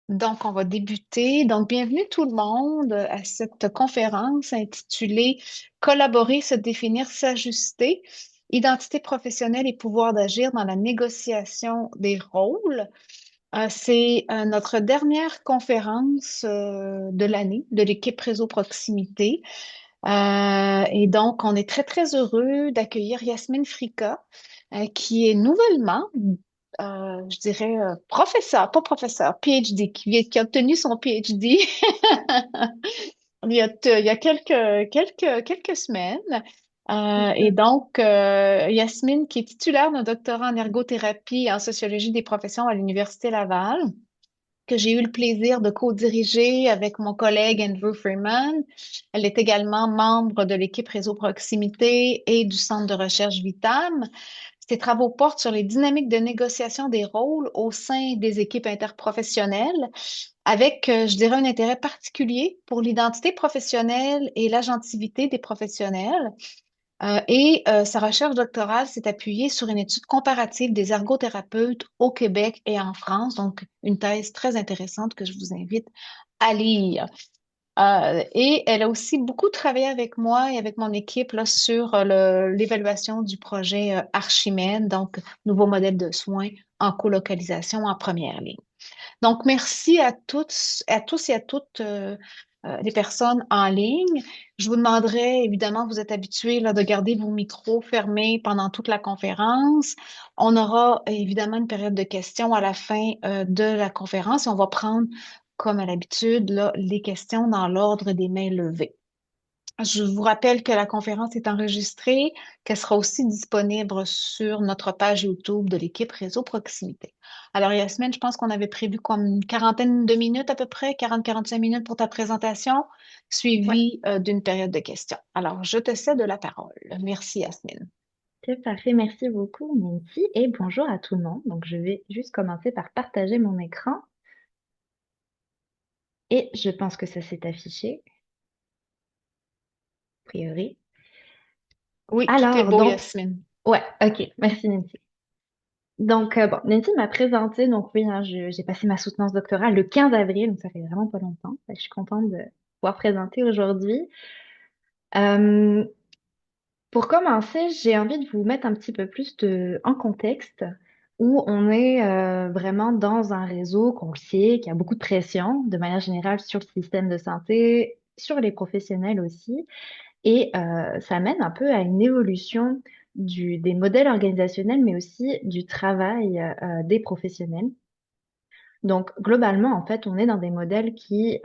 Donc, on va débuter. Donc, bienvenue tout le monde à cette conférence intitulée Collaborer, se définir, s'ajuster, identité professionnelle et pouvoir d'agir dans la négociation des rôles. C'est notre dernière conférence de l'année de l'équipe Réseau Proximité. Et donc, on est très, très heureux d'accueillir Yasmine Frika, qui est nouvellement, je dirais, professeur, pas professeur, PhD, qui a obtenu son PhD il y a quelques semaines. C'est Et ça. donc, Yasmine, qui est titulaire d'un doctorat en ergothérapie et en sociologie des professions à l'Université Laval, que j'ai eu le plaisir de co-diriger avec mon collègue Andrew Freeman. Elle est également membre de l'équipe Réseau Proximité et du Centre de recherche Vitam. Ses travaux portent sur les dynamiques de négociation des rôles au sein des équipes interprofessionnelles, avec, je dirais, un intérêt particulier pour l'identité professionnelle et l'agentivité des professionnels. Sa recherche doctorale s'est appuyée sur une étude comparative des ergothérapeutes au Québec et en France, donc une thèse très intéressante que je vous invite à lire. Et elle a aussi beaucoup travaillé avec moi et avec mon équipe là, sur l'évaluation du projet Archimède, donc nouveau modèle de soins en colocalisation en première ligne. Donc, merci à tous et à toutes les personnes en ligne. Je vous demanderai, évidemment, vous êtes habitués là, de garder vos micros fermés pendant toute la conférence. On aura évidemment une période de questions à la fin de la conférence et on va prendre, comme à l'habitude, là, les questions dans l'ordre des mains levées. Je vous rappelle que la conférence est enregistrée, qu'elle sera aussi disponible sur notre page YouTube de l'équipe Réseau Proximité. Alors, Yasmine, je pense qu'on avait prévu comme une quarantaine de minutes à peu près, 40-45 minutes pour ta présentation, Ouais, suivie d'une période de questions. Alors, je te cède la parole. Merci, Yasmine. c'est parfait. Merci beaucoup, Nancy. Et bonjour à tout le monde. Donc, je vais juste commencer par partager mon écran. Et je pense que ça s'est affiché, a priori. Oui, tout est Alors, beau, donc, Yasmine. ouais, ok. Merci, Nancy. Donc, bon, Nancy m'a présenté. Donc, oui, hein, j'ai passé ma soutenance doctorale le 15 avril. Donc, ça fait vraiment pas longtemps. Fait que je suis contente de pouvoir présenter aujourd'hui. Euh, Pour commencer, j'ai envie de vous mettre un petit peu plus en contexte où on est vraiment dans un réseau qu'on le sait, qui a beaucoup de pression de manière générale sur le système de santé, sur les professionnels aussi. Et ça mène un peu à une évolution des modèles organisationnels, mais aussi du travail des professionnels. Donc, globalement, en fait, on est dans des modèles qui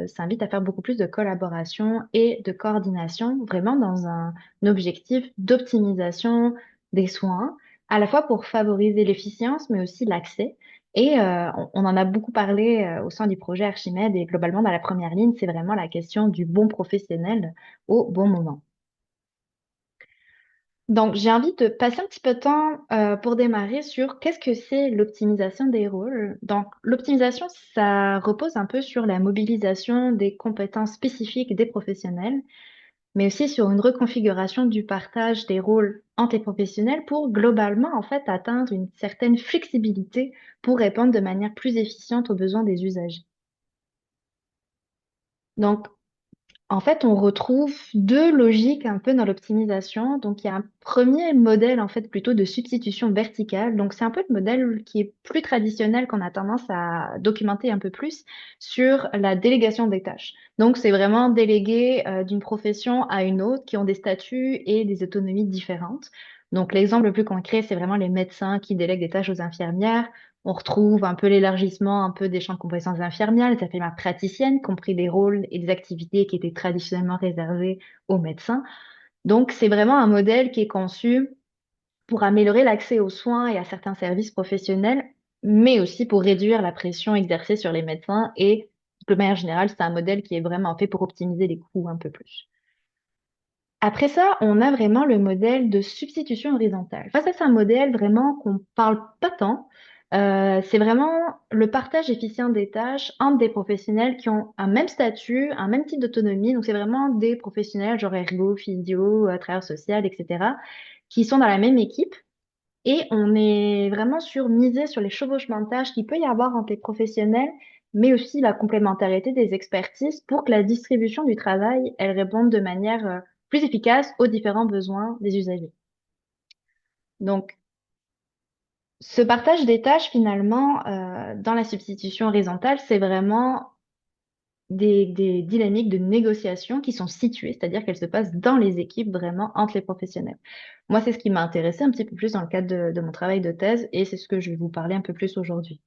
s'invitent à faire beaucoup plus de collaboration et de coordination, vraiment dans un objectif d'optimisation des soins, à la fois pour favoriser l'efficience, mais aussi l'accès. Et on en a beaucoup parlé au sein du projet Archimède et globalement, dans la première ligne, c'est vraiment la question du bon professionnel au bon moment. Donc, j'ai envie de passer un petit peu de temps pour démarrer sur qu'est-ce que c'est l'optimisation des rôles. Donc, l'optimisation, ça repose un peu sur la mobilisation des compétences spécifiques des professionnels, mais aussi sur une reconfiguration du partage des rôles entre les professionnels pour globalement, en fait, atteindre une certaine flexibilité pour répondre de manière plus efficiente aux besoins des usagers. Donc, en fait, on retrouve deux logiques un peu dans l'optimisation. Donc, il y a un premier modèle, en fait, plutôt de substitution verticale. Donc, c'est un peu le modèle qui est plus traditionnel, qu'on a tendance à documenter un peu plus sur la délégation des tâches. Donc, c'est vraiment déléguer d'une profession à une autre qui ont des statuts et des autonomies différentes. Donc, l'exemple le plus concret, c'est vraiment les médecins qui délèguent des tâches aux infirmières. On retrouve un peu l'élargissement un peu des champs de compétences infirmières, les infirmières praticiennes, compris des rôles et des activités qui étaient traditionnellement réservés aux médecins. Donc, c'est vraiment un modèle qui est conçu pour améliorer l'accès aux soins et à certains services professionnels, mais aussi pour réduire la pression exercée sur les médecins. Et de manière générale, c'est un modèle qui est vraiment fait pour optimiser les coûts un peu plus. Après ça, on a vraiment le modèle de substitution horizontale. Ça, c'est un modèle vraiment qu'on parle pas tant. C'est vraiment le partage efficient des tâches entre des professionnels qui ont un même statut, un même type d'autonomie. Donc, c'est vraiment des professionnels genre ergo, physio, travailleur social, etc., qui sont dans la même équipe. Et on est vraiment sur miser sur les chevauchements de tâches qu'il peut y avoir entre les professionnels, mais aussi la complémentarité des expertises pour que la distribution du travail, elle réponde de manière plus efficace aux différents besoins des usagers. Donc, ce partage des tâches, finalement, dans la substitution horizontale, c'est vraiment des dynamiques de négociation qui sont situées, c'est-à-dire qu'elles se passent dans les équipes, vraiment entre les professionnels. Moi, c'est ce qui m'a intéressé un petit peu plus dans le cadre de mon travail de thèse, et c'est ce que je vais vous parler un peu plus aujourd'hui.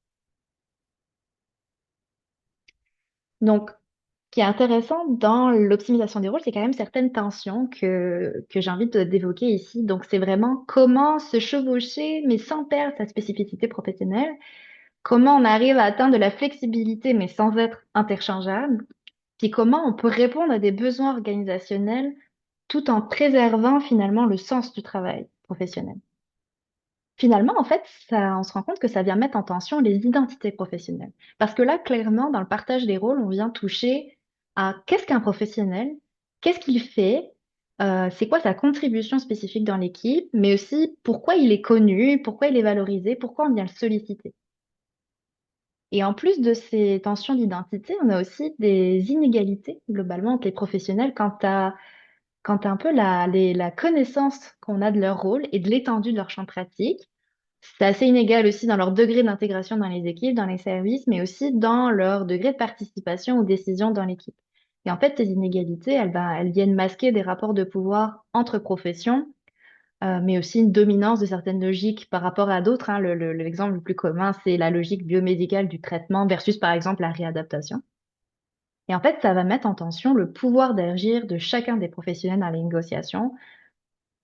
Donc, ce qui est intéressant dans l'optimisation des rôles, c'est quand même certaines tensions que j'ai envie d'évoquer ici. Donc, c'est vraiment comment se chevaucher, mais sans perdre sa spécificité professionnelle. Comment on arrive à atteindre de la flexibilité, mais sans être interchangeable. Puis comment on peut répondre à des besoins organisationnels tout en préservant finalement le sens du travail professionnel. Finalement, en fait, on se rend compte que ça vient mettre en tension les identités professionnelles. Parce que là, clairement, dans le partage des rôles, on vient toucher à qu'est-ce qu'un professionnel, qu'est-ce qu'il fait, c'est quoi sa contribution spécifique dans l'équipe, mais aussi pourquoi il est connu, pourquoi il est valorisé, pourquoi on vient le solliciter. Et en plus de ces tensions d'identité, on a aussi des inégalités globalement entre les professionnels quant à un peu la connaissance qu'on a de leur rôle et de l'étendue de leur champ pratique. C'est assez inégal aussi dans leur degré d'intégration dans les équipes, dans les services, mais aussi dans leur degré de participation aux décisions dans l'équipe. Et en fait, ces inégalités, elles viennent masquer des rapports de pouvoir entre professions, mais aussi une dominance de certaines logiques par rapport à d'autres, hein. L'exemple le plus commun, c'est la logique biomédicale du traitement versus, par exemple, la réadaptation. Et en fait, ça va mettre en tension le pouvoir d'agir de chacun des professionnels dans les négociations.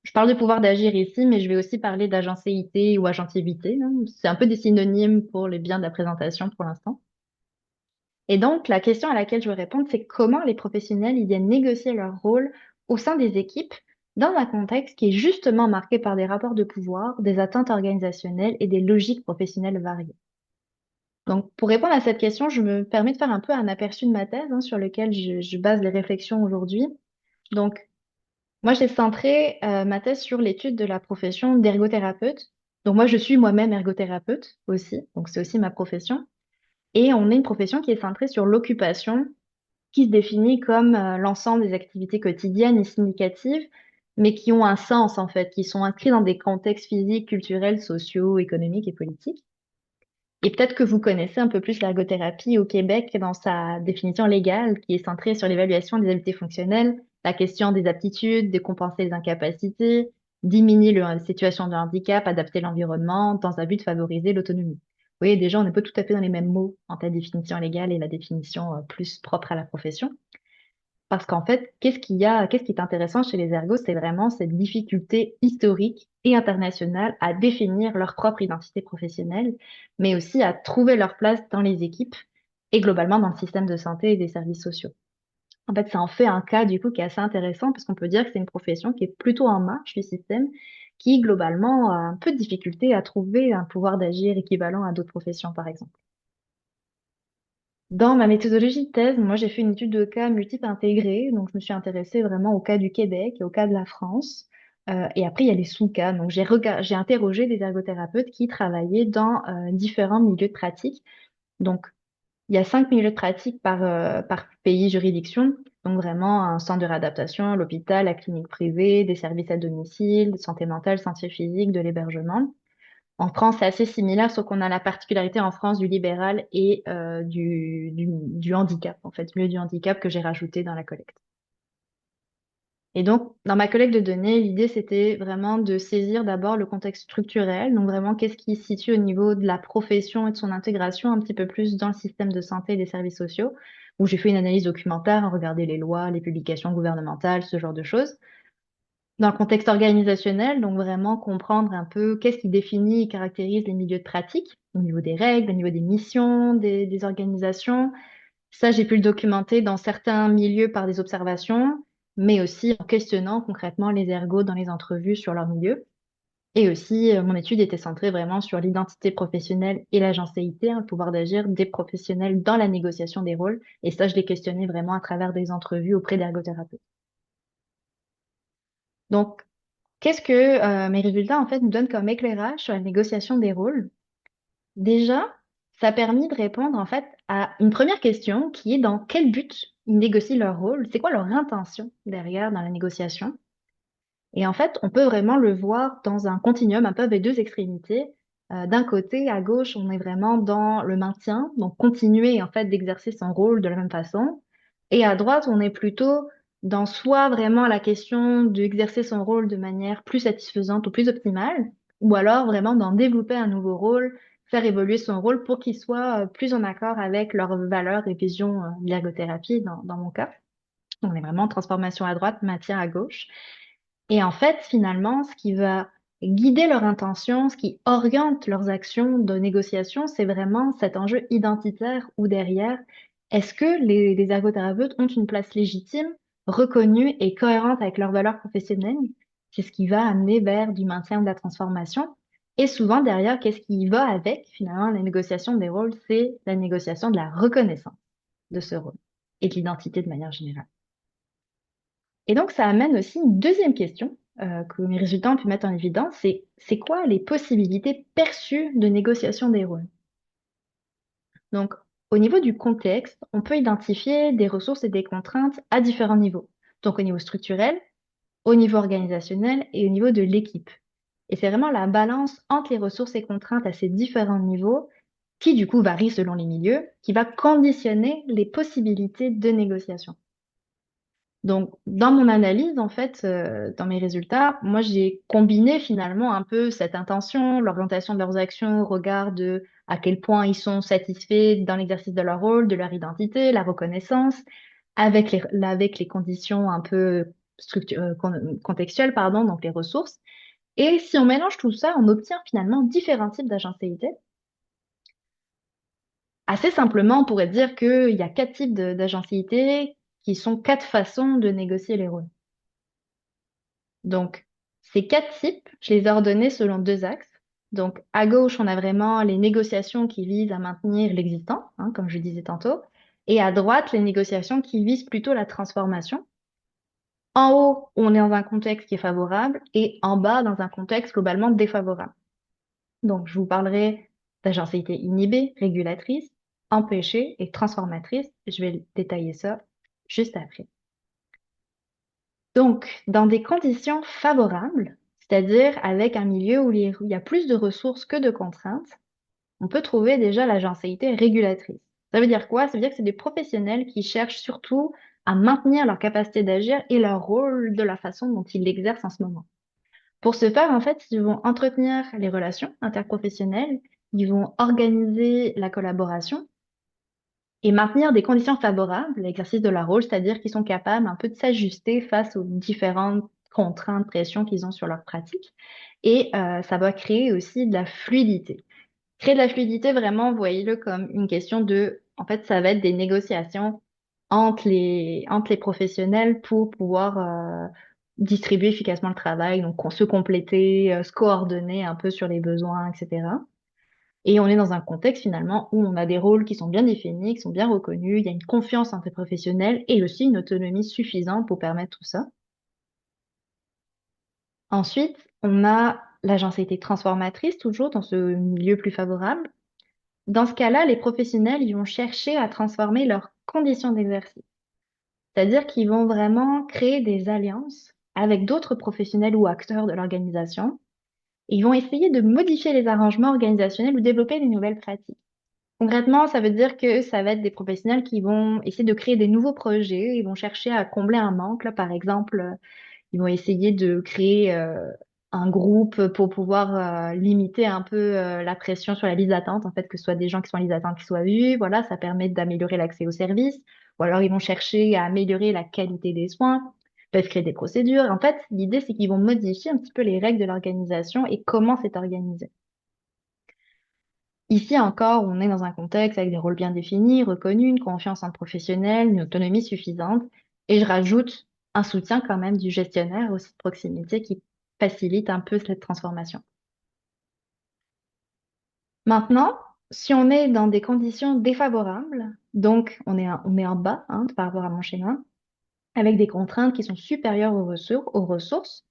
Je parle de pouvoir d'agir ici, mais je vais aussi parler d'agencéité ou agentivité, hein. C'est un peu des synonymes pour les biens de la présentation pour l'instant. Et donc, la question à laquelle je veux répondre, c'est comment les professionnels ils viennent négocier leur rôle au sein des équipes dans un contexte qui est justement marqué par des rapports de pouvoir, des attentes organisationnelles et des logiques professionnelles variées. Donc, pour répondre à cette question, je me permets de faire un peu un aperçu de ma thèse, hein, sur lequel je base les réflexions aujourd'hui. Donc, moi, j'ai centré ma thèse sur l'étude de la profession d'ergothérapeute. Donc, moi, je suis moi-même ergothérapeute aussi, donc c'est aussi ma profession. Et on est une profession qui est centrée sur l'occupation, qui se définit comme l'ensemble des activités quotidiennes et significatives, mais qui ont un sens en fait, qui sont inscrits dans des contextes physiques, culturels, sociaux, économiques et politiques. Et peut-être que vous connaissez un peu plus l'ergothérapie au Québec dans sa définition légale, qui est centrée sur l'évaluation des habiletés fonctionnelles, la question des aptitudes, de compenser les incapacités, diminuer la situation de handicap, adapter l'environnement, dans un but de favoriser l'autonomie. Vous voyez, déjà, on n'est pas tout à fait dans les mêmes mots entre la définition légale et la définition plus propre à la profession. Parce qu'en fait, qu'est-ce qui est intéressant chez les ergots, c'est vraiment cette difficulté historique et internationale à définir leur propre identité professionnelle, mais aussi à trouver leur place dans les équipes et globalement dans le système de santé et des services sociaux. En fait, ça en fait un cas du coup qui est assez intéressant parce qu'on peut dire que c'est une profession qui est plutôt en marge du système, qui globalement a un peu de difficulté à trouver un pouvoir d'agir équivalent à d'autres professions, par exemple. Dans ma méthodologie de thèse, moi, j'ai fait une étude de cas multiples intégrés. Donc, je me suis intéressée vraiment au cas du Québec et au cas de la France. Et après, il y a les sous-cas. Donc, j'ai interrogé des ergothérapeutes qui travaillaient dans différents milieux de pratique. Donc, il y a 5 milieux de pratique par pays juridiction. Donc, vraiment, un centre de réadaptation, l'hôpital, la clinique privée, des services à domicile, santé mentale, santé physique, de l'hébergement. En France, c'est assez similaire, sauf qu'on a la particularité en France du libéral et du handicap, en fait, mieux du handicap que j'ai rajouté dans la collecte. Et donc, dans ma collecte de données, l'idée, c'était vraiment de saisir d'abord le contexte structurel, donc vraiment qu'est-ce qui se situe au niveau de la profession et de son intégration un petit peu plus dans le système de santé et des services sociaux, où j'ai fait une analyse documentaire, regarder les lois, les publications gouvernementales, ce genre de choses. Dans le contexte organisationnel, donc vraiment comprendre un peu qu'est-ce qui définit et caractérise les milieux de pratique au niveau des règles, au niveau des missions, des organisations. Ça, j'ai pu le documenter dans certains milieux par des observations, mais aussi en questionnant concrètement les ergots dans les entrevues sur leur milieu. Et aussi, mon étude était centrée vraiment sur l'identité professionnelle et l'agencéité, hein, le pouvoir d'agir des professionnels dans la négociation des rôles. Et ça, je l'ai questionné vraiment à travers des entrevues auprès d'ergothérapeutes. Donc, qu'est-ce que mes résultats en fait nous donnent comme éclairage sur la négociation des rôles? Déjà, ça a permis de répondre en fait à une première question qui est dans quel but ils négocient leur rôle, c'est quoi leur intention derrière dans la négociation. Et en fait, on peut vraiment le voir dans un continuum un peu avec deux extrémités. D'un côté, à gauche, on est vraiment dans le maintien, donc continuer en fait d'exercer son rôle de la même façon. Et à droite, on est plutôt dans soit vraiment la question d'exercer son rôle de manière plus satisfaisante ou plus optimale, ou alors vraiment d'en développer un nouveau rôle, faire évoluer son rôle pour qu'il soit plus en accord avec leurs valeurs et visions de l'ergothérapie dans mon cas. On est vraiment en transformation à droite, maintien à gauche. Et en fait, finalement, ce qui va guider leur intention, ce qui oriente leurs actions de négociation, c'est vraiment cet enjeu identitaire où derrière, est-ce que les ergothérapeutes ont une place légitime, reconnue et cohérente avec leurs valeurs professionnelles? C'est ce qui va amener vers du maintien ou de la transformation. Et souvent, derrière, qu'est-ce qui va avec, finalement, la négociation des rôles? C'est la négociation de la reconnaissance de ce rôle et de l'identité de manière générale. Et donc, ça amène aussi une deuxième question que mes résultats ont pu mettre en évidence, c'est quoi les possibilités perçues de négociation des rôles? Donc, au niveau du contexte, on peut identifier des ressources et des contraintes à différents niveaux. Donc, au niveau structurel, au niveau organisationnel et au niveau de l'équipe. Et c'est vraiment la balance entre les ressources et contraintes à ces différents niveaux qui, du coup, varie selon les milieux, qui va conditionner les possibilités de négociation. Donc, dans mon analyse, en fait, dans mes résultats, moi, j'ai combiné finalement un peu cette intention, l'orientation de leurs actions au regard de à quel point ils sont satisfaits dans l'exercice de leur rôle, de leur identité, la reconnaissance, avec les conditions un peu contextuelles, pardon, donc les ressources. Et si on mélange tout ça, on obtient finalement différents types d'agencéité. Assez simplement, on pourrait dire qu'il y a quatre types d'agencéité qui sont quatre façons de négocier les rôles. Donc, ces quatre types, je les ai ordonnés selon deux axes. Donc, à gauche, on a vraiment les négociations qui visent à maintenir l'existant, hein, comme je disais tantôt. Et à droite, les négociations qui visent plutôt la transformation. En haut, on est dans un contexte qui est favorable et en bas, dans un contexte globalement défavorable. Donc, je vous parlerai d'agencité inhibée, régulatrice, empêchée et transformatrice. Je vais détailler ça juste après. Donc, dans des conditions favorables, c'est-à-dire avec un milieu où il y a plus de ressources que de contraintes, on peut trouver déjà l'agencéité régulatrice. Ça veut dire quoi? Ça veut dire que c'est des professionnels qui cherchent surtout à maintenir leur capacité d'agir et leur rôle de la façon dont ils l'exercent en ce moment. Pour ce faire, en fait, ils vont entretenir les relations interprofessionnelles, ils vont organiser la collaboration et maintenir des conditions favorables à l'exercice de leur rôle, c'est-à-dire qu'ils sont capables un peu de s'ajuster face aux différentes contraintes, pressions qu'ils ont sur leur pratique. Et ça va créer aussi de la fluidité. Créer de la fluidité, vraiment, voyez-le comme une question de, en fait, ça va être des négociations entre les professionnels pour pouvoir distribuer efficacement le travail, donc se compléter, se coordonner un peu sur les besoins, etc. Et on est dans un contexte finalement où on a des rôles qui sont bien définis, qui sont bien reconnus, il y a une confiance entre les professionnels et aussi une autonomie suffisante pour permettre tout ça. Ensuite, on a l'agencité transformatrice, toujours dans ce milieu plus favorable. Dans ce cas-là, les professionnels, ils vont chercher à transformer leurs conditions d'exercice. C'est-à-dire qu'ils vont vraiment créer des alliances avec d'autres professionnels ou acteurs de l'organisation. Ils vont essayer de modifier les arrangements organisationnels ou développer des nouvelles pratiques. Concrètement, ça veut dire que ça va être des professionnels qui vont essayer de créer des nouveaux projets, ils vont chercher à combler un manque. Là, par exemple, ils vont essayer de créer un groupe pour pouvoir limiter un peu la pression sur la liste d'attente, en fait, que ce soit des gens qui sont en liste d'attente qui soient vus. Voilà, ça permet d'améliorer l'accès aux services. Ou alors, ils vont chercher à améliorer la qualité des soins, peuvent créer des procédures. En fait, l'idée, c'est qu'ils vont modifier un petit peu les règles de l'organisation et comment c'est organisé. Ici encore, on est dans un contexte avec des rôles bien définis, reconnus, une confiance en le professionnel, une autonomie suffisante. Et je rajoute un soutien quand même du gestionnaire aussi de proximité qui facilite un peu cette transformation. Maintenant, si on est dans des conditions défavorables, donc on est en bas par rapport à mon schéma, avec des contraintes qui sont supérieures aux ressources,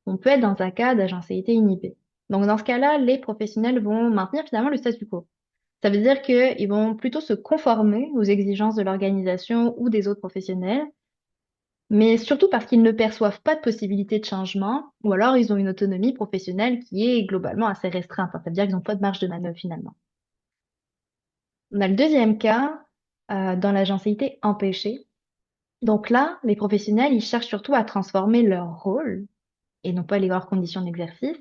on peut être dans un cas d'agencéité inhibée. Donc dans ce cas-là, les professionnels vont maintenir finalement le statu quo. Ça veut dire qu'ils vont plutôt se conformer aux exigences de l'organisation ou des autres professionnels, mais surtout parce qu'ils ne perçoivent pas de possibilité de changement, ou alors ils ont une autonomie professionnelle qui est globalement assez restreinte. Ça veut dire qu'ils n'ont pas de marge de manœuvre finalement. On a le deuxième cas dans l'agencité empêchée. Donc là, les professionnels, ils cherchent surtout à transformer leur rôle et non pas leurs conditions d'exercice.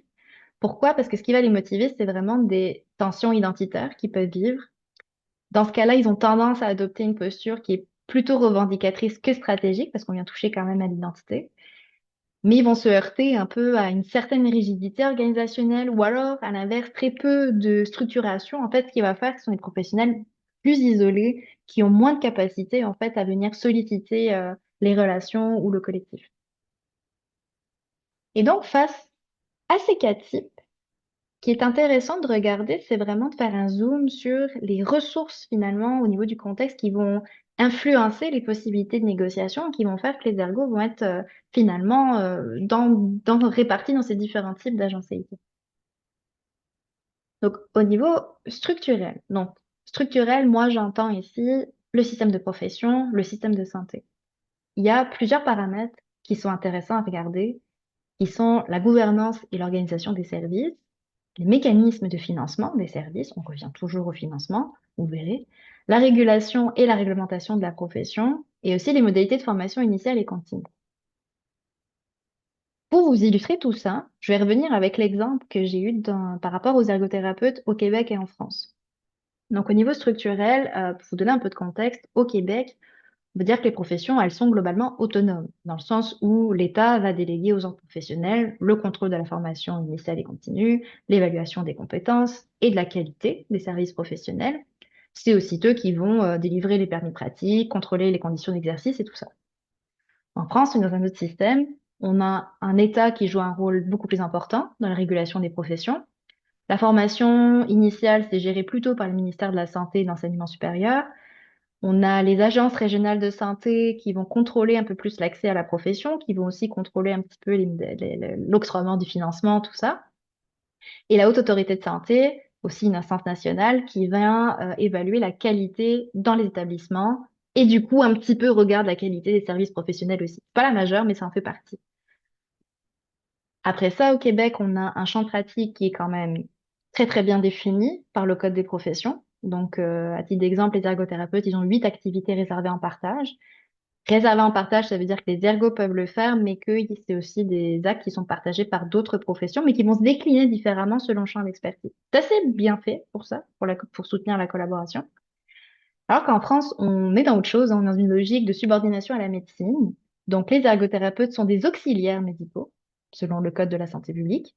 Pourquoi? Parce que ce qui va les motiver, c'est vraiment des tensions identitaires qu'ils peuvent vivre. Dans ce cas-là, ils ont tendance à adopter une posture qui est plutôt revendicatrice que stratégique, parce qu'on vient toucher quand même à l'identité. Mais ils vont se heurter un peu à une certaine rigidité organisationnelle ou alors, à l'inverse, très peu de structuration. En fait, ce qui va faire, ce sont des professionnels plus isolés, qui ont moins de capacité, en fait, à venir solliciter, les relations ou le collectif. Et donc, face à ces cas types, qui est intéressant de regarder, c'est vraiment de faire un zoom sur les ressources finalement au niveau du contexte qui vont influencer les possibilités de négociation, qui vont faire que les ergots vont être finalement répartis dans ces différents types d'agencéité. Donc au niveau structurel, donc structurel, moi j'entends ici le système de profession, le système de santé. Il y a plusieurs paramètres qui sont intéressants à regarder, qui sont la gouvernance et l'organisation des services, les mécanismes de financement des services, on revient toujours au financement, vous verrez, la régulation et la réglementation de la profession, et aussi les modalités de formation initiale et continue. Pour vous illustrer tout ça, je vais revenir avec l'exemple que j'ai eu par rapport aux ergothérapeutes au Québec et en France. Donc, au niveau structurel, pour vous donner un peu de contexte, au Québec, on veut dire que les professions, elles sont globalement autonomes, dans le sens où l'État va déléguer aux ordres professionnels le contrôle de la formation initiale et continue, l'évaluation des compétences et de la qualité des services professionnels. C'est aussi eux qui vont délivrer les permis pratiques, contrôler les conditions d'exercice et tout ça. En France, dans un autre système, on a un État qui joue un rôle beaucoup plus important dans la régulation des professions. La formation initiale, c'est géré plutôt par le ministère de la Santé et de l'Enseignement supérieur. On a les agences régionales de santé qui vont contrôler un peu plus l'accès à la profession, qui vont aussi contrôler un petit peu l'octroiement du financement, tout ça. Et la Haute Autorité de santé, aussi une instance nationale qui vient évaluer la qualité dans les établissements et du coup un petit peu regarde la qualité des services professionnels aussi. Pas la majeure, mais ça en fait partie. Après ça, au Québec, on a un champ pratique qui est quand même très très bien défini par le Code des professions. Donc, à titre d'exemple, les ergothérapeutes, ils ont 8 activités réservées en partage. Réservé en partage, ça veut dire que les ergots peuvent le faire, mais que c'est aussi des actes qui sont partagés par d'autres professions, mais qui vont se décliner différemment selon le champ d'expertise. C'est assez bien fait pour ça, pour soutenir la collaboration. Alors qu'en France, on est dans autre chose, on est dans une logique de subordination à la médecine. Donc, les ergothérapeutes sont des auxiliaires médicaux, selon le Code de la santé publique.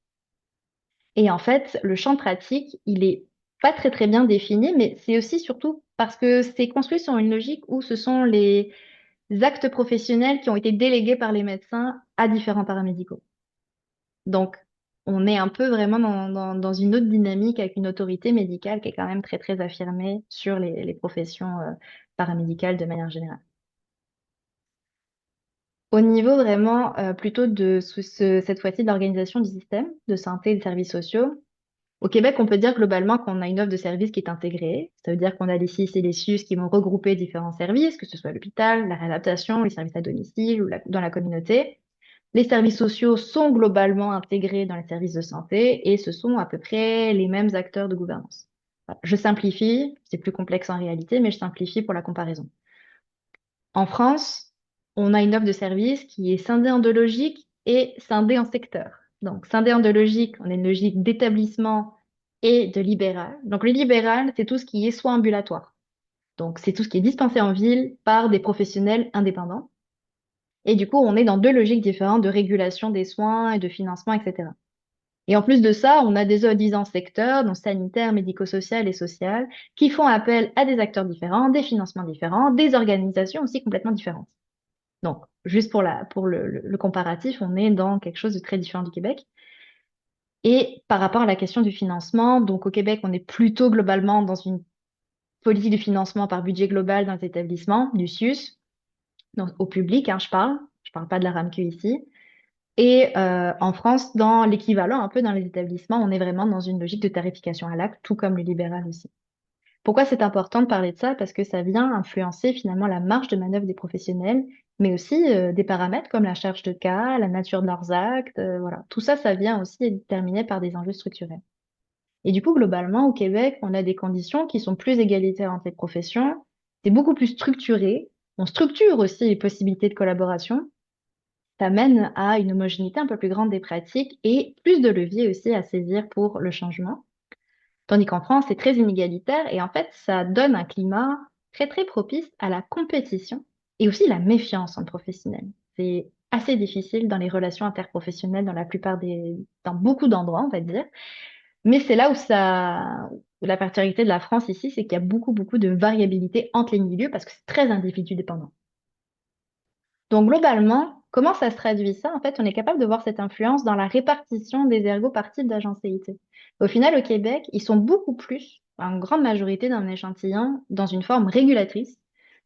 Et en fait, le champ pratique, il est pas très très bien défini, mais c'est aussi surtout parce que c'est construit sur une logique où ce sont les actes professionnels qui ont été délégués par les médecins à différents paramédicaux. Donc, on est un peu vraiment dans une autre dynamique avec une autorité médicale qui est quand même très, très affirmée sur les professions paramédicales de manière générale. Au niveau vraiment plutôt cette fois-ci de l'organisation du système de santé et de services sociaux, au Québec, on peut dire globalement qu'on a une offre de services qui est intégrée. Ça veut dire qu'on a les CIS et les SUS qui vont regrouper différents services, que ce soit l'hôpital, la réadaptation, les services à domicile ou dans la communauté. Les services sociaux sont globalement intégrés dans les services de santé et ce sont à peu près les mêmes acteurs de gouvernance. Voilà. Je simplifie, c'est plus complexe en réalité, mais je simplifie pour la comparaison. En France, on a une offre de services qui est scindée en deux logiques et scindée en secteurs. Donc, scindée en deux logiques, on a une logique d'établissement et de libéral. Donc, le libéral, c'est tout ce qui est soins ambulatoires. Donc, c'est tout ce qui est dispensé en ville par des professionnels indépendants. Et du coup, on est dans deux logiques différentes de régulation des soins et de financement, etc. Et en plus de ça, on a des soi-disant secteurs, donc sanitaire, médico-social et social, qui font appel à des acteurs différents, des financements différents, des organisations aussi complètement différentes. Donc, juste pour le comparatif, on est dans quelque chose de très différent du Québec. Et par rapport à la question du financement, donc au Québec, on est plutôt globalement dans une politique de financement par budget global dans les établissements, du SUS, donc au public, hein, je parle pas de la RAMQ ici. Et en France, dans l'équivalent, un peu dans les établissements, on est vraiment dans une logique de tarification à l'acte, tout comme le libéral aussi. Pourquoi c'est important de parler de ça? Parce que ça vient influencer finalement la marge de manœuvre des professionnels, mais aussi des paramètres comme la charge de cas, la nature de leurs actes, voilà. Tout ça, ça vient aussi être déterminé par des enjeux structurels. Et du coup, globalement, au Québec, on a des conditions qui sont plus égalitaires entre les professions, c'est beaucoup plus structuré, on structure aussi les possibilités de collaboration, ça mène à une homogénéité un peu plus grande des pratiques et plus de leviers aussi à saisir pour le changement. Tandis qu'en France, c'est très inégalitaire et en fait, ça donne un climat très très propice à la compétition et aussi la méfiance entre professionnels. C'est assez difficile dans les relations interprofessionnelles dans beaucoup d'endroits, on va dire. Mais c'est là où la particularité de la France ici, c'est qu'il y a beaucoup de variabilité entre les milieux parce que c'est très individu dépendant. Donc globalement, comment ça se traduit ça? En fait, on est capable de voir cette influence dans la répartition des ergots par type d'agencéité. Au final, au Québec, ils sont beaucoup plus, en grande majorité d'un échantillon, dans une forme régulatrice.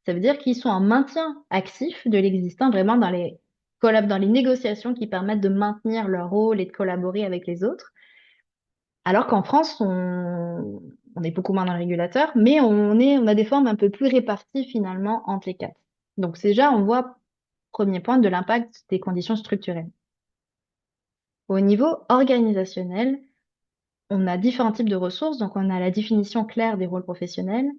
Ça veut dire qu'ils sont en maintien actif de l'existant, vraiment dans les négociations qui permettent de maintenir leur rôle et de collaborer avec les autres. Alors qu'en France, on est beaucoup moins dans le régulateur, mais on a des formes un peu plus réparties finalement entre les quatre. Donc déjà, on voit, premier point, de l'impact des conditions structurelles. Au niveau organisationnel, on a différents types de ressources, donc on a la définition claire des rôles professionnels.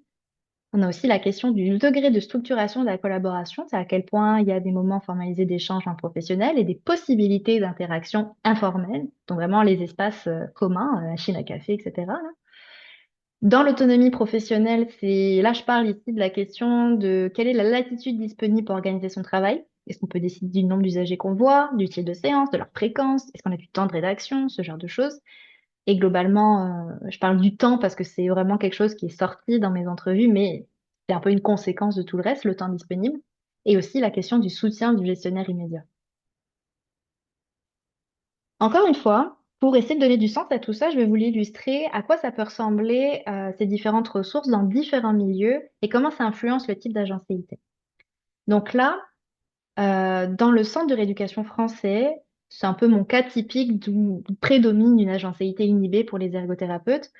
On a aussi la question du degré de structuration de la collaboration, c'est à quel point il y a des moments formalisés d'échange en professionnel et des possibilités d'interaction informelle, donc vraiment les espaces communs, machine à café, etc. Dans l'autonomie professionnelle, là je parle ici de la question de quelle est la latitude disponible pour organiser son travail. Est-ce qu'on peut décider du nombre d'usagers qu'on voit, du type de séance, de leur fréquence, est-ce qu'on a du temps de rédaction, ce genre de choses. Et globalement, je parle du temps parce que c'est vraiment quelque chose qui est sorti dans mes entrevues, mais c'est un peu une conséquence de tout le reste, le temps disponible. Et aussi la question du soutien du gestionnaire immédiat. Encore une fois, pour essayer de donner du sens à tout ça, je vais vous l'illustrer à quoi ça peut ressembler ces différentes ressources dans différents milieux et comment ça influence le type d'agencéité. Donc là, dans le centre de rééducation français, c'est un peu mon cas typique d'où prédomine une agencéité inhibée pour les ergothérapeutes.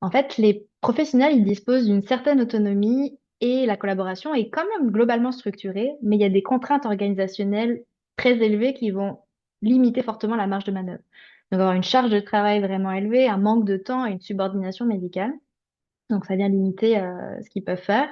En fait, les professionnels, ils disposent d'une certaine autonomie et la collaboration est quand même globalement structurée, mais il y a des contraintes organisationnelles très élevées qui vont limiter fortement la marge de manœuvre. Donc, avoir une charge de travail vraiment élevée, un manque de temps et une subordination médicale. Donc, ça vient limiter ce qu'ils peuvent faire.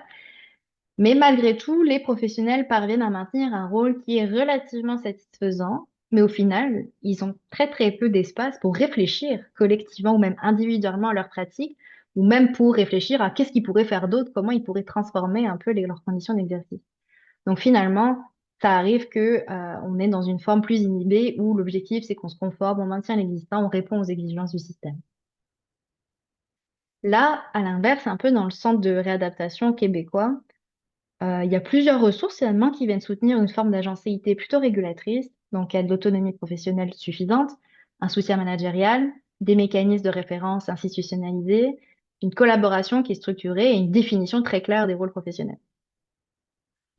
Mais malgré tout, les professionnels parviennent à maintenir un rôle qui est relativement satisfaisant. Mais au final, ils ont très peu d'espace pour réfléchir collectivement ou même individuellement à leurs pratiques, ou même pour réfléchir à qu'est-ce qu'ils pourraient faire d'autre, comment ils pourraient transformer un peu leurs conditions d'exercice. Donc finalement, ça arrive que on est dans une forme plus inhibée où l'objectif c'est qu'on se conforme, on maintient l'existant, on répond aux exigences du système. Là, à l'inverse, un peu dans le centre de réadaptation québécois, il y a plusieurs ressources finalement qui viennent soutenir une forme d'agencéité plutôt régulatrice. Donc, il y a de l'autonomie professionnelle suffisante, un soutien managérial, des mécanismes de référence institutionnalisés, une collaboration qui est structurée et une définition très claire des rôles professionnels.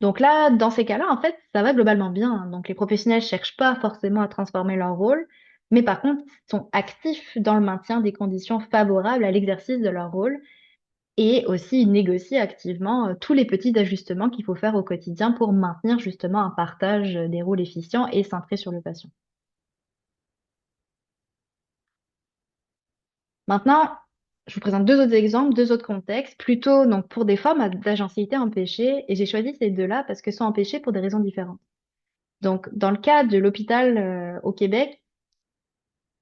Donc là, dans ces cas-là, en fait, ça va globalement bien. Donc, les professionnels cherchent pas forcément à transformer leur rôle, mais par contre, sont actifs dans le maintien des conditions favorables à l'exercice de leur rôle et aussi, il négocie activement tous les petits ajustements qu'il faut faire au quotidien pour maintenir justement un partage des rôles efficients et centré sur le patient. Maintenant, je vous présente deux autres exemples, deux autres contextes, plutôt donc pour des formes d'agencité empêchée, et j'ai choisi ces deux-là parce qu'elles sont empêchées pour des raisons différentes. Donc, dans le cas de l'hôpital au Québec,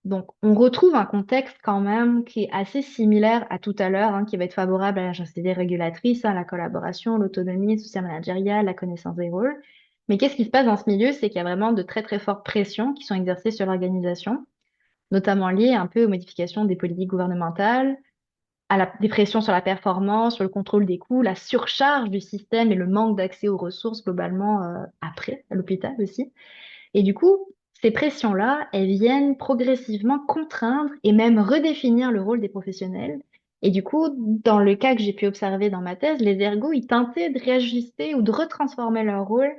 donc on retrouve un contexte quand même qui est assez similaire à tout à l'heure, hein, qui va être favorable à l'agencité régulatrice, à la collaboration, l'autonomie, le soutien managérial, la connaissance des rôles. Mais qu'est-ce qui se passe dans ce milieu? C'est qu'il y a vraiment de très fortes pressions qui sont exercées sur l'organisation, notamment liées un peu aux modifications des politiques gouvernementales, des pressions sur la performance, sur le contrôle des coûts, la surcharge du système et le manque d'accès aux ressources globalement après, à l'hôpital aussi. Et du coup, ces pressions-là, elles viennent progressivement contraindre et même redéfinir le rôle des professionnels. Et du coup, dans le cas que j'ai pu observer dans ma thèse, les ergots, ils tentaient de réajuster ou de retransformer leur rôle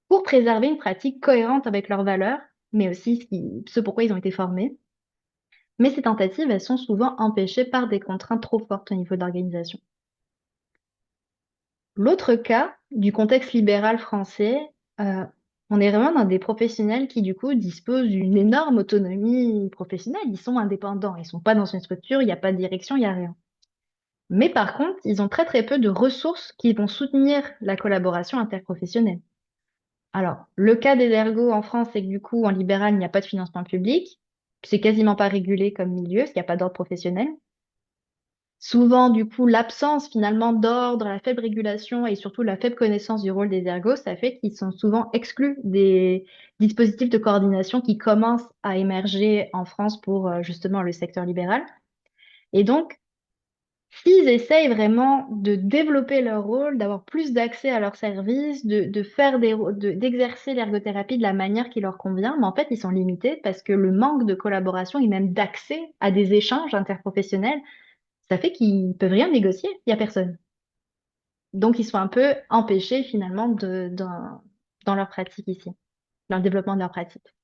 pour préserver une pratique cohérente avec leurs valeurs, mais aussi ce pourquoi ils ont été formés. Mais ces tentatives, elles sont souvent empêchées par des contraintes trop fortes au niveau de l'organisation. L'autre cas du contexte libéral français, euh, on est vraiment dans des professionnels qui, du coup, disposent d'une énorme autonomie professionnelle. Ils sont indépendants, ils sont pas dans une structure, il n'y a pas de direction, il n'y a rien. Mais par contre, ils ont très très peu de ressources qui vont soutenir la collaboration interprofessionnelle. Alors, le cas des ergots en France, c'est que du coup, en libéral, il n'y a pas de financement public. C'est quasiment pas régulé comme milieu, parce qu'il n'y a pas d'ordre professionnel. Souvent, du coup, l'absence finalement d'ordre, la faible régulation et surtout la faible connaissance du rôle des ergots, ça fait qu'ils sont souvent exclus des dispositifs de coordination qui commencent à émerger en France pour justement le secteur libéral. Et donc, s'ils essayent vraiment de développer leur rôle, d'avoir plus d'accès à leurs services, de faire d'exercer l'ergothérapie de la manière qui leur convient, mais en fait, ils sont limités parce que le manque de collaboration et même d'accès à des échanges interprofessionnels, ça fait qu'ils peuvent rien négocier, il y a personne. Donc, ils sont un peu empêchés finalement dans leur pratique ici, dans le développement de leur pratique.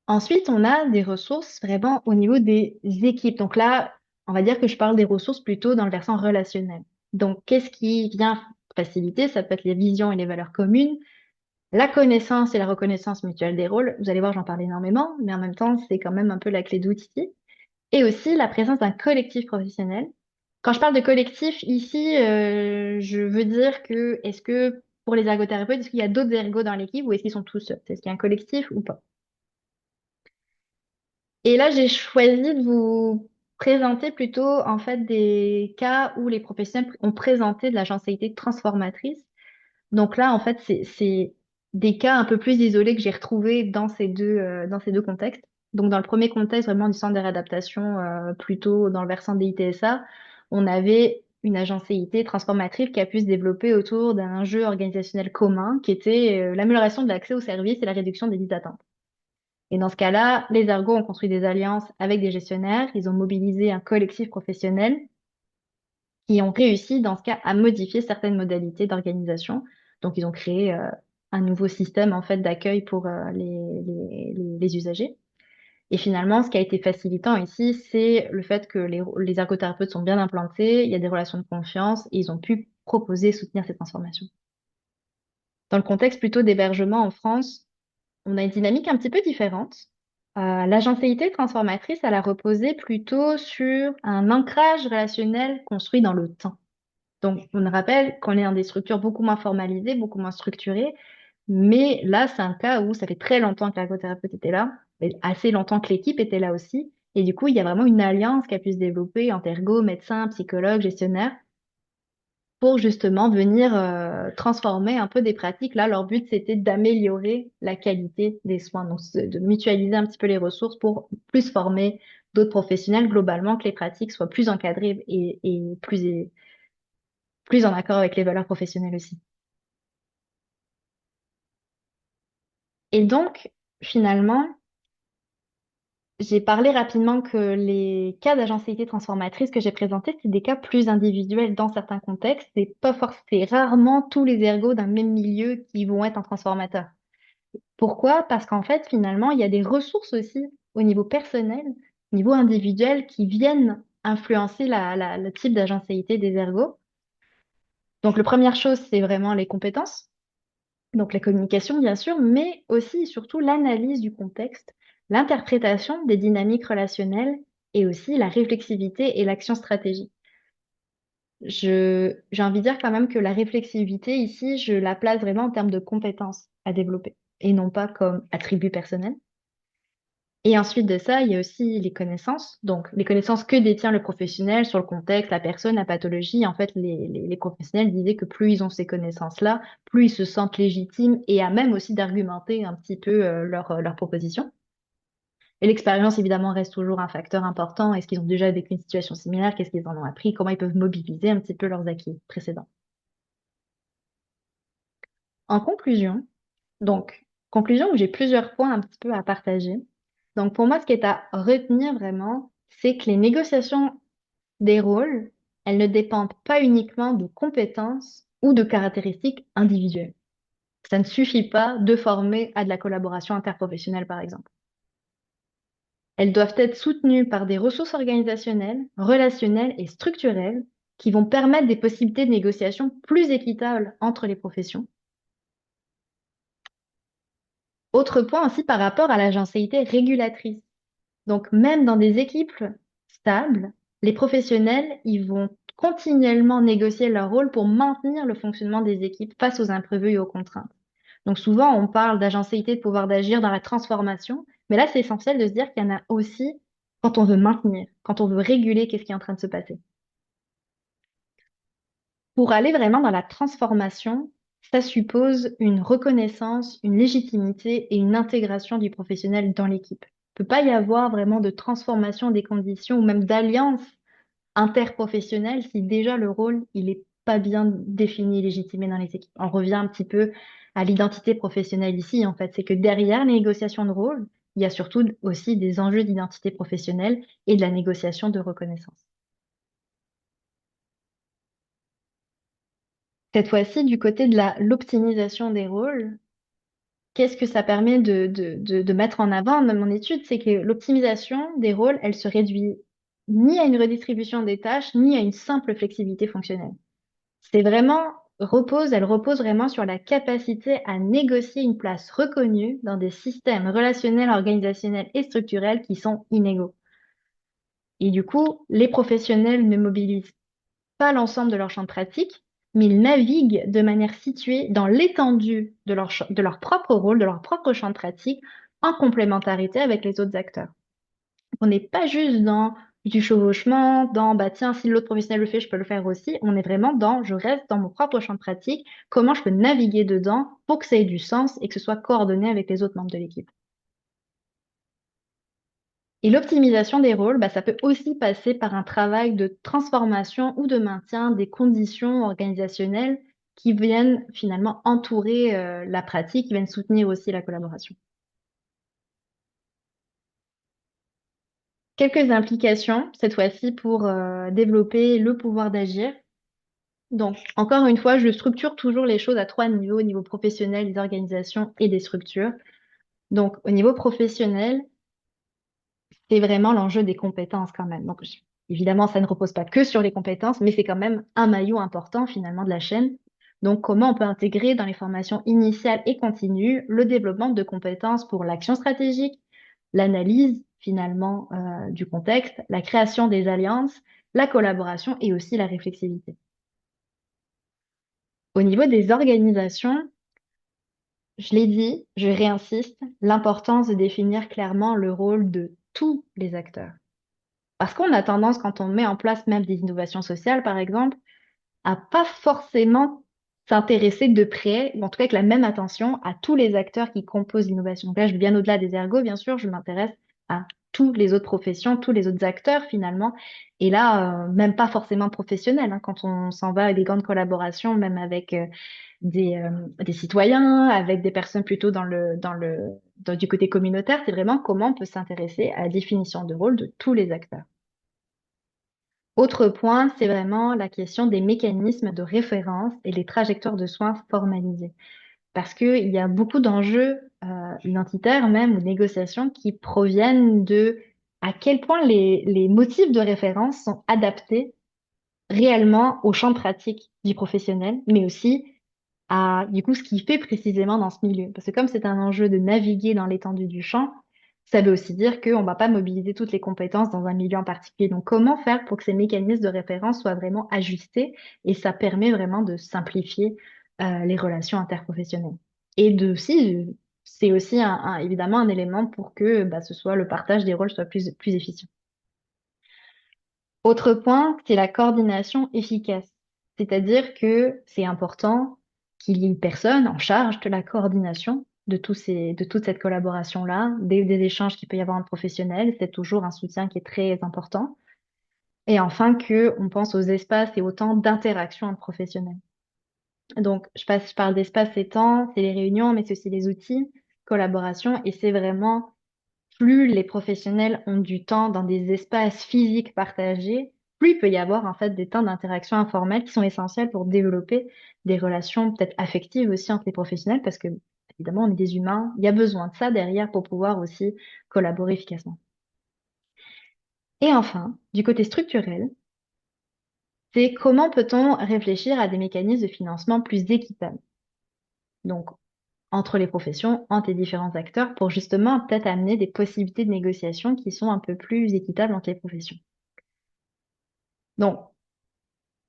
Ensuite, on a des ressources vraiment au niveau des équipes. Donc là, on va dire que je parle des ressources plutôt dans le versant relationnel. Donc, qu'est-ce qui vient faciliter? Ça peut être les visions et les valeurs communes, la connaissance et la reconnaissance mutuelle des rôles. Vous allez voir, j'en parle énormément, mais en même temps, c'est quand même un peu la clé d'outil. Et aussi la présence d'un collectif professionnel. Quand je parle de collectif, ici, je veux dire que est-ce que pour les ergothérapeutes, est-ce qu'il y a d'autres ergots dans l'équipe ou est-ce qu'ils sont tous seuls? Est-ce qu'il y a un collectif ou pas? Et là, j'ai choisi de vous présenter plutôt en fait des cas où les professionnels ont présenté de l'agencité transformatrice. Donc là, en fait, c'est des cas un peu plus isolés que j'ai retrouvés dans ces deux contextes. Donc dans le premier contexte, vraiment du centre de réadaptation, plutôt dans le versant des ITSA, on avait une agencéité transformatrice qui a pu se développer autour d'un jeu organisationnel commun qui était l'amélioration de l'accès aux services et la réduction des listes d'attente. Et dans ce cas-là, les ergots ont construit des alliances avec des gestionnaires, ils ont mobilisé un collectif professionnel qui ont réussi, dans ce cas, à modifier certaines modalités d'organisation. Donc, ils ont créé un nouveau système en fait d'accueil pour les usagers. Et finalement, ce qui a été facilitant ici, c'est le fait que les ergothérapeutes sont bien implantés, il y a des relations de confiance et ils ont pu proposer et soutenir ces transformations. Dans le contexte plutôt d'hébergement en France, on a une dynamique un petit peu différente. L'agencéité transformatrice, elle a reposé plutôt sur un ancrage relationnel construit dans le temps. Donc, on rappelle qu'on est dans des structures beaucoup moins formalisées, beaucoup moins structurées, mais là, c'est un cas où ça fait très longtemps que l'ergothérapeute était là, et assez longtemps que l'équipe était là aussi, et du coup, il y a vraiment une alliance qui a pu se développer entre ergo, médecins, psychologues, gestionnaires, pour justement venir transformer un peu des pratiques. Là, leur but, c'était d'améliorer la qualité des soins, donc de mutualiser un petit peu les ressources pour plus former d'autres professionnels globalement, que les pratiques soient plus encadrées et plus en accord avec les valeurs professionnelles aussi. Et donc, finalement, j'ai parlé rapidement que les cas d'agencité transformatrice que j'ai présentés, c'est des cas plus individuels dans certains contextes. C'est rarement tous les ergots d'un même milieu qui vont être un transformateur. Pourquoi? Parce qu'en fait, finalement, il y a des ressources aussi au niveau personnel, au niveau individuel, qui viennent influencer le type d'agencéité des ergots. Donc, la première chose, c'est vraiment les compétences. Donc la communication, bien sûr, mais aussi et surtout l'analyse du contexte, l'interprétation des dynamiques relationnelles et aussi la réflexivité et l'action stratégique. J'ai envie de dire quand même que la réflexivité ici, je la place vraiment en termes de compétences à développer et non pas comme attribut personnel. Et ensuite de ça, il y a aussi les connaissances. Donc, les connaissances que détient le professionnel sur le contexte, la personne, la pathologie. En fait, les professionnels disaient que plus ils ont ces connaissances-là, plus ils se sentent légitimes et à même aussi d'argumenter un petit peu leur proposition. Et l'expérience, évidemment, reste toujours un facteur important. Est-ce qu'ils ont déjà vécu une situation similaire? Qu'est-ce qu'ils en ont appris? Comment ils peuvent mobiliser un petit peu leurs acquis précédents? En conclusion, conclusion où j'ai plusieurs points un petit peu à partager. Donc, pour moi, ce qui est à retenir vraiment, c'est que les négociations des rôles, elles ne dépendent pas uniquement de compétences ou de caractéristiques individuelles. Ça ne suffit pas de former à de la collaboration interprofessionnelle, par exemple. Elles doivent être soutenues par des ressources organisationnelles, relationnelles et structurelles qui vont permettre des possibilités de négociation plus équitables entre les professions. Autre point aussi par rapport à l'agencéité régulatrice. Donc, même dans des équipes stables, les professionnels, ils vont continuellement négocier leur rôle pour maintenir le fonctionnement des équipes face aux imprévus et aux contraintes. Donc, souvent, on parle d'agencéité de pouvoir d'agir dans la transformation, mais là, c'est essentiel de se dire qu'il y en a aussi quand on veut maintenir, quand on veut réguler qu'est-ce qui est en train de se passer. Pour aller vraiment dans la transformation, ça suppose une reconnaissance, une légitimité et une intégration du professionnel dans l'équipe. Il ne peut pas y avoir vraiment de transformation des conditions ou même d'alliance interprofessionnelle si déjà le rôle il est pas bien défini et légitimé dans les équipes. On revient un petit peu à l'identité professionnelle ici, en fait. C'est que derrière les négociations de rôle, il y a surtout aussi des enjeux d'identité professionnelle et de la négociation de reconnaissance. Cette fois-ci, du côté de l'optimisation des rôles, qu'est-ce que ça permet de mettre en avant dans mon étude? C'est que l'optimisation des rôles, elle se réduit ni à une redistribution des tâches, ni à une simple flexibilité fonctionnelle. C'est vraiment elle repose vraiment sur la capacité à négocier une place reconnue dans des systèmes relationnels, organisationnels et structurels qui sont inégaux. Et du coup, les professionnels ne mobilisent pas l'ensemble de leur champ de pratique, mais ils naviguent de manière située dans l'étendue de leur propre rôle, de leur propre champ de pratique, en complémentarité avec les autres acteurs. On n'est pas juste dans du chevauchement, dans bah tiens, si l'autre professionnel le fait, je peux le faire aussi. On est vraiment dans je reste dans mon propre champ de pratique, comment je peux naviguer dedans pour que ça ait du sens et que ce soit coordonné avec les autres membres de l'équipe. Et l'optimisation des rôles, bah, ça peut aussi passer par un travail de transformation ou de maintien des conditions organisationnelles qui viennent finalement entourer la pratique, qui viennent soutenir aussi la collaboration. Quelques implications, cette fois-ci, pour développer le pouvoir d'agir. Donc, encore une fois, je structure toujours les choses à trois niveaux, au niveau professionnel, des organisations et des structures. Donc, au niveau professionnel, c'est vraiment l'enjeu des compétences quand même. Donc, évidemment, ça ne repose pas que sur les compétences, mais c'est quand même un maillot important finalement de la chaîne. Donc, comment on peut intégrer dans les formations initiales et continues le développement de compétences pour l'action stratégique, l'analyse finalement du contexte, la création des alliances, la collaboration et aussi la réflexivité. Au niveau des organisations, je l'ai dit, je réinsiste, l'importance de définir clairement le rôle de tous les acteurs. Parce qu'on a tendance, quand on met en place même des innovations sociales, par exemple, à pas forcément s'intéresser de près, ou en tout cas avec la même attention, à tous les acteurs qui composent l'innovation. Donc là, je vais bien au-delà des ergots, bien sûr, je m'intéresse à toutes les autres professions, tous les autres acteurs finalement. Et là, même pas forcément professionnels, hein, quand on s'en va à des grandes collaborations, même avec des citoyens, avec des personnes plutôt du côté communautaire, c'est vraiment comment on peut s'intéresser à la définition de rôle de tous les acteurs. Autre point, c'est vraiment la question des mécanismes de référence et les trajectoires de soins formalisés. Parce qu'il y a beaucoup d'enjeux identitaires même ou de négociations qui proviennent de à quel point les motifs de référence sont adaptés réellement au champ pratique du professionnel, mais aussi à du coup ce qu'il fait précisément dans ce milieu. Parce que comme c'est un enjeu de naviguer dans l'étendue du champ, ça veut aussi dire qu'on ne va pas mobiliser toutes les compétences dans un milieu en particulier. Donc comment faire pour que ces mécanismes de référence soient vraiment ajustés et ça permet vraiment de simplifier les relations interprofessionnelles. Et de aussi, c'est aussi évidemment un élément pour que bah, ce soit le partage des rôles soit plus efficient. Autre point, c'est la coordination efficace. C'est-à-dire que c'est important qu'il y ait une personne en charge de la coordination de toute cette collaboration-là, des échanges qu'il peut y avoir entre professionnels. C'est toujours un soutien qui est très important. Et enfin, que on pense aux espaces et au temps d'interaction entre professionnels. Donc, je parle d'espace et temps, c'est les réunions, mais c'est aussi les outils, collaboration, et c'est vraiment plus les professionnels ont du temps dans des espaces physiques partagés, plus il peut y avoir en fait des temps d'interaction informelle qui sont essentiels pour développer des relations peut-être affectives aussi entre les professionnels parce que évidemment on est des humains, il y a besoin de ça derrière pour pouvoir aussi collaborer efficacement. Et enfin, du côté structurel, c'est comment peut-on réfléchir à des mécanismes de financement plus équitables, donc entre les professions, entre les différents acteurs, pour justement peut-être amener des possibilités de négociation qui sont un peu plus équitables entre les professions. Donc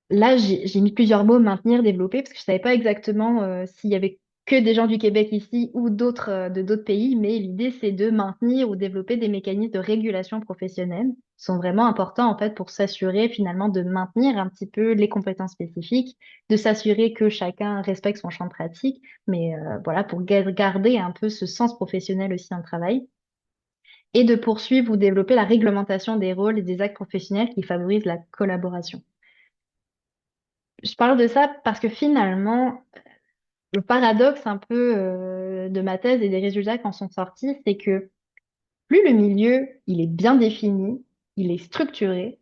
là, j'ai mis plusieurs mots, maintenir, développer, parce que je savais pas exactement s'il y avait que des gens du Québec ici ou d'autres de d'autres pays, mais l'idée c'est de maintenir ou développer des mécanismes de régulation professionnelle qui sont vraiment importants en fait pour s'assurer finalement de maintenir un petit peu les compétences spécifiques, de s'assurer que chacun respecte son champ de pratique, mais voilà pour garder un peu ce sens professionnel aussi dans le travail et de poursuivre ou développer la réglementation des rôles et des actes professionnels qui favorisent la collaboration. Je parle de ça parce que finalement, le paradoxe un peu de ma thèse et des résultats qui en sont sortis, c'est que plus le milieu il est bien défini, il est structuré,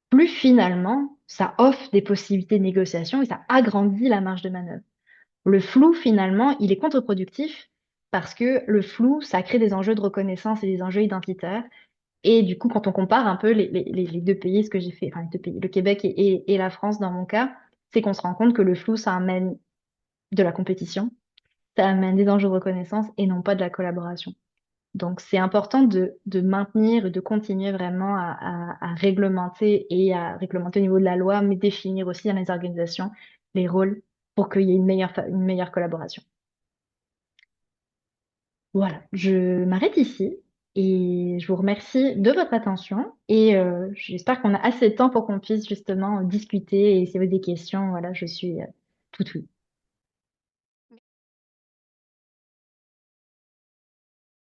plus finalement ça offre des possibilités de négociation et ça agrandit la marge de manœuvre. Le flou finalement, il est contre-productif parce que le flou, ça crée des enjeux de reconnaissance et des enjeux identitaires. Et du coup, quand on compare un peu les deux pays, ce que j'ai fait, enfin les deux pays, le Québec et la France dans mon cas, c'est qu'on se rend compte que le flou, ça amène de la compétition, ça amène des enjeux de reconnaissance et non pas de la collaboration. Donc, c'est important de maintenir, de continuer vraiment à réglementer et à réglementer au niveau de la loi, mais définir aussi dans les organisations les rôles pour qu'il y ait une meilleure collaboration. Voilà, je m'arrête ici et je vous remercie de votre attention et j'espère qu'on a assez de temps pour qu'on puisse justement discuter et si vous avez des questions, voilà, je suis toute oui.